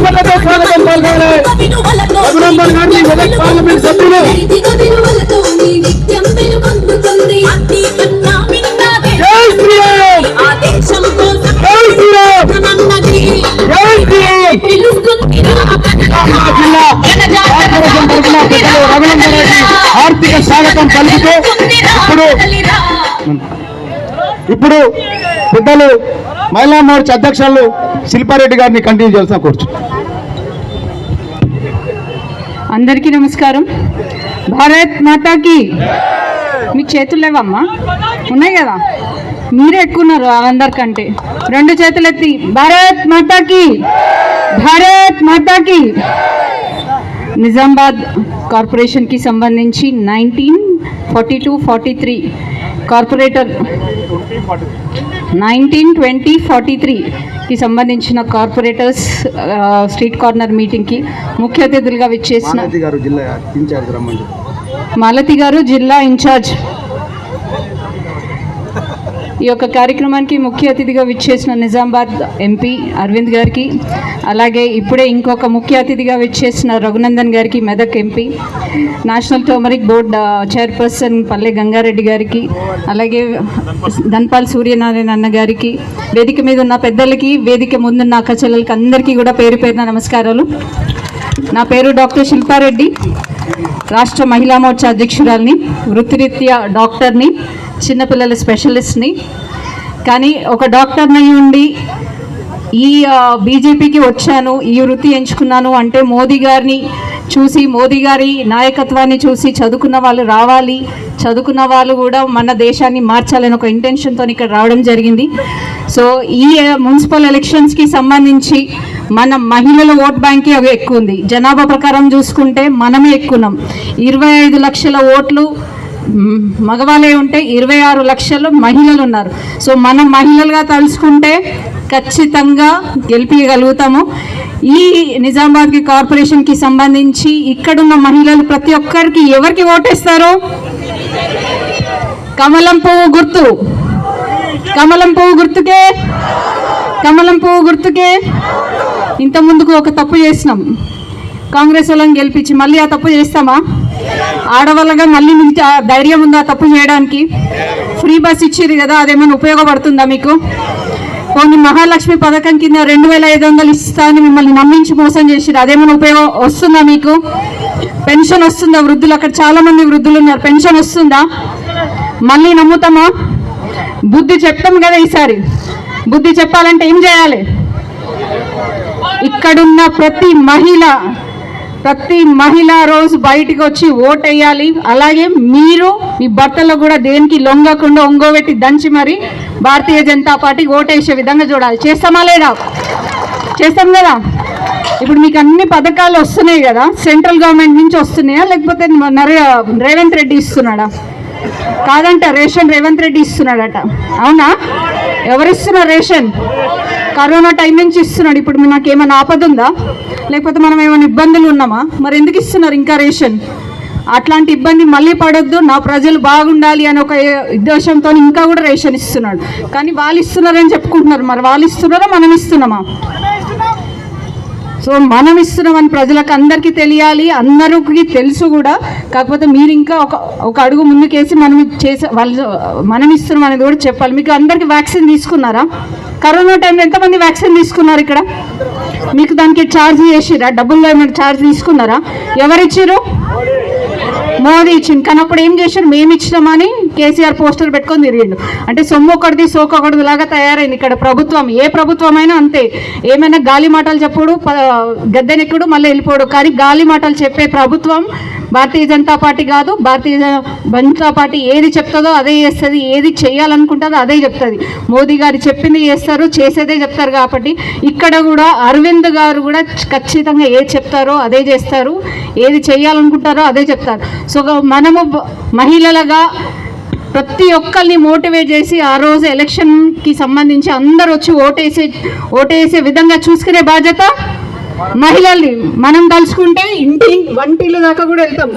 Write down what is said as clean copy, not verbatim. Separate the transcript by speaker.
Speaker 1: చప్పట్లతో స్వాగతం పలకాలి. రఘునందన్ గారిని మెదక్ పార్లమెంట్ సభ్యులు జై శ్రీరామ్, జై శ్రీరామ్, జై శ్రీరామ్. జిల్లా కార్పొరేషన్ తరఫున పెద్దలు రఘునందన్ రెడ్డి ఆర్థిక స్వాగతం పలుకుతూ ఇప్పుడు పెద్దలు మహిళా మోర్చా అధ్యక్షులు శిల్పారెడ్డి గారిని కంటిన్యూ చేయాల్సిన కోరుచు.
Speaker 2: అందరికీ నమస్కారం. భారత్ మాతాకి. మీకు చేతులు లేవమ్మా? ఉన్నాయి కదా, మీరే ఎక్కున్నారు అందరికంటే. రెండు చేతులు ఎత్తి భారత్ మాతాకి, భారత్ మాతాకి. నిజామాబాద్ కార్పొరేషన్కి సంబంధించి 1942-43 కార్పొరేటర్ 1920-43కి సంబంధించిన కార్పొరేటర్స్ స్ట్రీట్ కార్నర్ మీటింగ్కి ముఖ్య అతిథులుగా విచ్చేసిన మాలతి గారు జిల్లా ఇన్ఛార్జ్. ఈ యొక్క కార్యక్రమానికి ముఖ్య అతిథిగా విచ్చేసిన నిజామాబాద్ ఎంపీ అరవింద్ గారికి, అలాగే ఇప్పుడే ఇంకొక ముఖ్య అతిథిగా విచ్చేసిన రఘునందన్ గారికి, Medak MP, national turmeric board chairperson పల్లె గంగారెడ్డి గారికి, అలాగే ధన్పాల్ సూర్యనారాయణ అన్న గారికి, వేదిక మీద ఉన్న పెద్దలకి, వేదిక ముందున్న అక్క చెల్లెలకి అందరికీ కూడా పేరు పేరున నమస్కారాలు. నా పేరు డాక్టర్ శిల్పారెడ్డి, రాష్ట్ర మహిళా మోర్చా అధ్యక్షురాలిని, వృత్తిరీత్యా డాక్టర్ని, చిన్నపిల్లల స్పెషలిస్ట్ని. కానీ ఒక డాక్టర్ని ఉండి ఈ బీజేపీకి వచ్చాను, ఈ వృత్తి ఎంచుకున్నాను అంటే మోదీ గారిని చూసి, మోదీ గారి నాయకత్వాన్ని చూసి చదువుకున్న వాళ్ళు రావాలి, చదువుకున్న వాళ్ళు కూడా మన దేశాన్ని మార్చాలని ఒక ఇంటెన్షన్తో ఇక్కడ రావడం జరిగింది. సో ఈ మున్సిపల్ ఎలక్షన్స్కి సంబంధించి మన మహిళల ఓట్ బ్యాంకే అవి ఎక్కువ ఉంది. జనాభా ప్రకారం చూసుకుంటే మనమే ఎక్కున్నాం. 25 లక్షల ఓట్లు మగవాళ్ళే ఉంటే 26 లక్షలు మహిళలు ఉన్నారు. సో మనం మహిళలుగా తలుచుకుంటే ఖచ్చితంగా గెలిపించగలుగుతాము. ఈ నిజామాబాద్ కార్పొరేషన్కి సంబంధించి ఇక్కడున్న మహిళలు ప్రతి ఒక్కరికి ఎవరికి ఓటేస్తారు? కమలం పువ్వు గుర్తు, కమలం పువ్వు గుర్తుకే, కమలం పువ్వు గుర్తుకే. ఇంత ముందుకు ఒక తప్పు చేసినాం, కాంగ్రెస్ వాళ్ళని గెలిపించి మళ్ళీ ఆ తప్పు చేస్తామా? ఆడవాళ్ళగా మళ్ళీ మీకు ధైర్యం ఉందా తప్పు చేయడానికి? ఫ్రీ బస్ ఇచ్చారు కదా, అదేమైనా ఉపయోగపడుతుందా మీకు? కొన్ని మహాలక్ష్మి పథకం కింద 2500 ఇస్తా అని మిమ్మల్ని నమ్మించి మోసం చేసిరు, అదేమైనా ఉపయోగం వస్తుందా మీకు? పెన్షన్ వస్తుందా? వృద్ధులు అక్కడ చాలా మంది వృద్ధులు ఉన్నారు, పెన్షన్ వస్తుందా? మళ్ళీ నమ్ముతామా? బుద్ధి చెప్తాం కదా ఈసారి. బుద్ధి చెప్పాలంటే ఏం చేయాలి? ఇక్కడున్న ప్రతి మహిళ రోజు బయటికి వచ్చి ఓట్ వేయాలి. అలాగే మీరు మీ భర్తలో కూడా దేనికి లొంగకుండా ఒంగోబెట్టి దంచి మరి భారతీయ జనతా పార్టీకి ఓటేసే విధంగా చూడాలి. చేస్తామా లేదా? చేస్తాం కదా. ఇప్పుడు మీకు అన్ని పథకాలు వస్తున్నాయి కదా, సెంట్రల్ గవర్నమెంట్ నుంచి వస్తున్నాయా లేకపోతే రేవంత్ రెడ్డి ఇస్తున్నాడా? కాదంట, రేషన్ రేవంత్ రెడ్డి ఇస్తున్నాడట. అవునా? ఎవరిస్తున్నారు రేషన్? కరోనా టైం నుంచి ఇస్తున్నాడు. ఇప్పుడు నాకు ఏమైనా ఆపద ఉందా లేకపోతే మనం ఏమైనా ఇబ్బందులు ఉన్నామా? మరి ఎందుకు ఇస్తున్నారు ఇంకా రేషన్? అట్లాంటి ఇబ్బంది మళ్ళీ పడొద్దు, నా ప్రజలు బాగుండాలి అని ఒక ఉద్దేశంతో ఇంకా కూడా రేషన్ ఇస్తున్నాడు. కానీ వాళ్ళు ఇస్తున్నారని చెప్పుకుంటున్నారు, మరి వాళ్ళు ఇస్తున్నారా మనం ఇస్తున్నామా? సో మనం ఇస్తున్నామని ప్రజలకు అందరికీ తెలియాలి, అందరికీ తెలుసు కూడా. కాకపోతే మీరు ఇంకా ఒక అడుగు ముందుకేసి మనం ఇస్తున్నాం అనేది కూడా చెప్పాలి. మీకు అందరికీ వ్యాక్సిన్ తీసుకున్నారా? కరోనా టైంలో ఎంతమంది వ్యాక్సిన్ తీసుకున్నారు ఇక్కడ? మీకు దానికి ఛార్జ్ చేసిరా? డబ్బుల్లో ఏమైనా ఛార్జ్ తీసుకున్నారా? ఎవరిచ్చారు? మోదీ ఇచ్చింది. కానీ అప్పుడు ఏం చేశారు? మేము ఇచ్చినామని కేసీఆర్ పోస్టర్ పెట్టుకొని తిరిగిండు. అంటే సొమ్ము ఒకటిది సోకొకటిది లాగా తయారైంది ఇక్కడ ప్రభుత్వం. ఏ ప్రభుత్వం అయినా అంతే, ఏమైనా గాలి మాటలు చెప్పుడు, గద్దెనెక్కుడు, మళ్ళీ వెళ్ళిపోడు. కానీ గాలి మాటలు చెప్పే ప్రభుత్వం భారతీయ జనతా పార్టీ కాదు. భారతీయ జనతా పార్టీ ఏది చెప్తుందో అదే చేస్తుంది, ఏది చేయాలనుకుంటుందో అదే చెప్తుంది. మోదీ గారు చెప్పింది చేస్తారు, చేసేదే చెప్తారు. కాబట్టి ఇక్కడ కూడా అరవింద్ గారు కూడా ఖచ్చితంగా ఏది చెప్తారో అదే చేస్తారు, ఏది చేయాలనుకుంటారో అదే చెప్తారు. సో మనము మహిళలుగా ప్రతి ఒక్కరిని మోటివేట్ చేసి ఆ రోజు ఎలక్షన్కి సంబంధించి అందరూ వచ్చి ఓటేసే విధంగా చూసుకునే బాధ్యత మహిళల్ని. మనం తలుచుకుంటే వంటిల్లు దాకా కూడా వెళ్తాం.